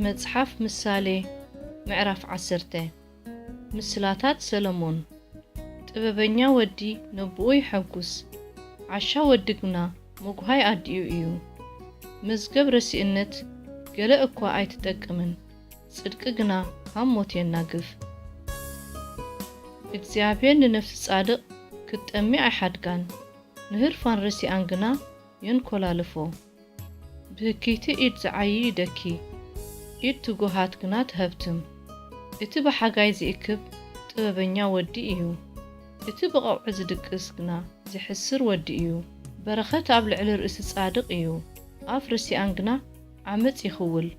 መጽሓፍ ምሳሌ ምዕራፍ 10 ምስላታት ሰሎሞን ጥበበኛ ወዲ ነብኡ ይሐጉስ ዓሻ ወዲ ግና መጉሃይ አድዩ እዩ መዝገብ ረሲእነት ገለ እኳ አይትጠቅምን ጽድቅ ግና ካብ ሞት የናግፍ እግዚአብሔር ንነፍስ ጻድቅ ክትጠሚ አይሓድጋን ንህርፋን ረሲአን ግና የንኮላልፎ ብህኪቲ ኢድ ዝዓይ ይደኪ ኢድ ትጉሃት ግና ትህብትም እቲ በሓጋይ ዝእክብ ጥበበኛ ወዲ እዩ እቲ በቐውዕ ዝድቅስ ግና ዝሕስር ወዲ እዩ በረኸት ኣብ ልዕሊ ርእሲ ጻድቅ እዩ ኣፍ ረሲአን ግና ዓመፅ ይኽውል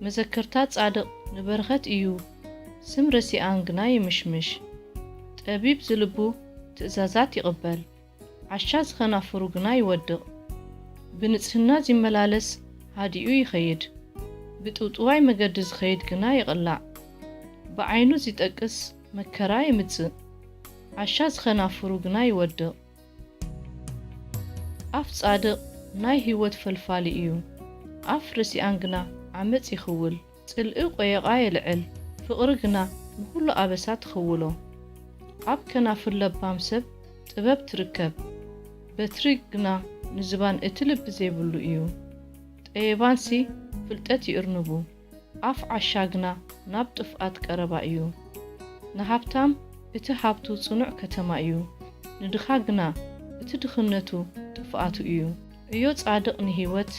መዘከርታት ጻድቅ ንበረኸት እዩ ስም ረሲአን ግና ይምሽምሽ ጠቢብ ዝልቡ ትእዛዛት ይቕበል ዓሻ ዝኸናፍሩ ግና ይወድቕ ብንጽህና ዝመላለስ ሃዲኡ ይኸይድ ብጥውጥዋይ መገዲ ዝኸይድ ግና ይቕላዕ ብዓይኑ ዝጠቅስ መከራ ይምጽእ ዓሻ ዝኸናፍሩ ግና ይወድቕ ኣፍ ጻድቅ ናይ ህይወት ፈልፋሊ እዩ ኣፍ ረሲአን ግና ዓመፅ ይኽውል ጽልኢ ቆየቓ የልዕል ፍቕሪ ግና ንኹሉ ኣበሳ ትኽውሎ ኣብ ከናፍር ለባም ሰብ ጥበብ ትርከብ በትሪ ግና ንዝባን እቲ ልቢ ዘይብሉ እዩ ጠየባንሲ ፍልጠት ይእርንቡ ኣፍ ዓሻ ግና ናብ ጥፍኣት ቀረባ እዩ ንሃብታም እቲ ሃብቱ ጽኑዕ ከተማ እዩ ንድኻ ግና እቲ ድኽነቱ ጥፍኣቱ እዩ እዮ ጻድቕ ንህይወት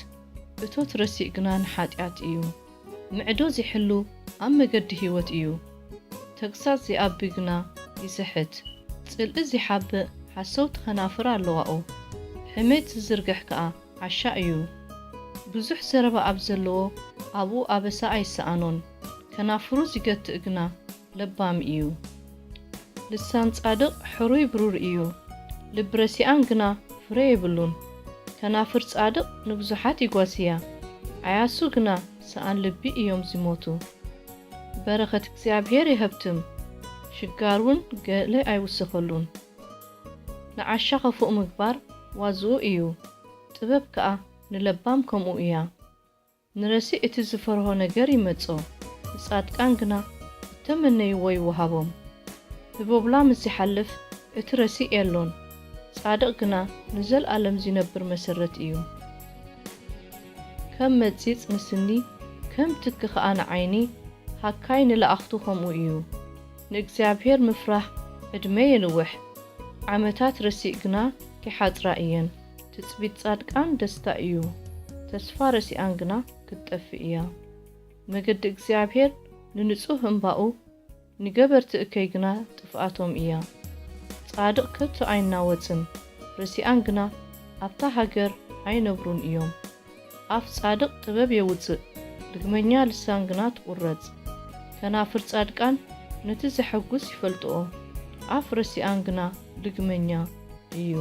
እቶት ረሲእ ግና ንሓጢኣት እዩ ምዕዶ ዝሕሉ ኣብ መገዲ ህይወት እዩ ተግሳጽ ዝኣቢ ግና ይስሕት ጽልኢ ዝሓብእ ሓሰውቲ ኸናፍር ኣለዋኡ ሕመት ዝዝርግሕ ከኣ ዓሻ እዩ ብዙሕ ዘረባ ኣብ ዘለዎ ኣብኡ ኣበሳ ኣይሰኣኖን ከናፍሩ ዝገትእ ግና ለባም እዩ ልሳን ጻድቕ ሕሩይ ብሩር እዩ ልቢ ረሲአን ግና ፍረ የብሉን ከናፍር ጻድቕ ንብዙሓት ይጓስያ ዓያሱ ግና ሰኣን ልቢ እዮም ዝሞቱ በረኸት እግዚአብሔር ይህብትም ሽጋርውን ገለ ኣይውስኸሉን ንዓሻ ኸፉእ ምግባር ዋዝኡ እዩ ጥበብ ከኣ ንለባም ከምኡ እያ ንረሲ እቲ ዝፈርሆ ነገር ይመጾ ንጻድቃን ግና እተመነይዎ ይወሃቦም ብቦብላ ምስ ይሓልፍ እቲ ረሲእ የሎን ጻድቕ ግና ንዘለኣለም ዝነብር መሰረት እዩ ከም መጺጽ ንስኒ ከም ትኪ ኸኣ ንዓይኒ ሃካይ ንለኣኽቱ ከምኡ እዩ ንእግዚአብሔር ምፍራሕ ዕድመ የንውሕ ዓመታት ረሲእ ግና ክሓጽራ እየን ትጽቢት ጻድቃን ደስታ እዩ ተስፋ ረሲአን ግና ክትጠፊ እያ መገዲ እግዚአብሔር ንንጹህ እምባኡ ንገበርቲ እከይ ግና ጥፍኣቶም እያ ጻድቕ ከቶ ኣይናወፅን ረሲአን ግና ኣብታ ሃገር ኣይነብሩን እዮም ኣፍ ጻድቕ ጥበብ የውፅእ ልግመኛ ልሳን ግና ትቁረጽ ከናፍር ጻድቃን ነቲ ዘሐጉስ ይፈልጥኦ ኣፍ ረሲአን ግና ልግመኛ እዩ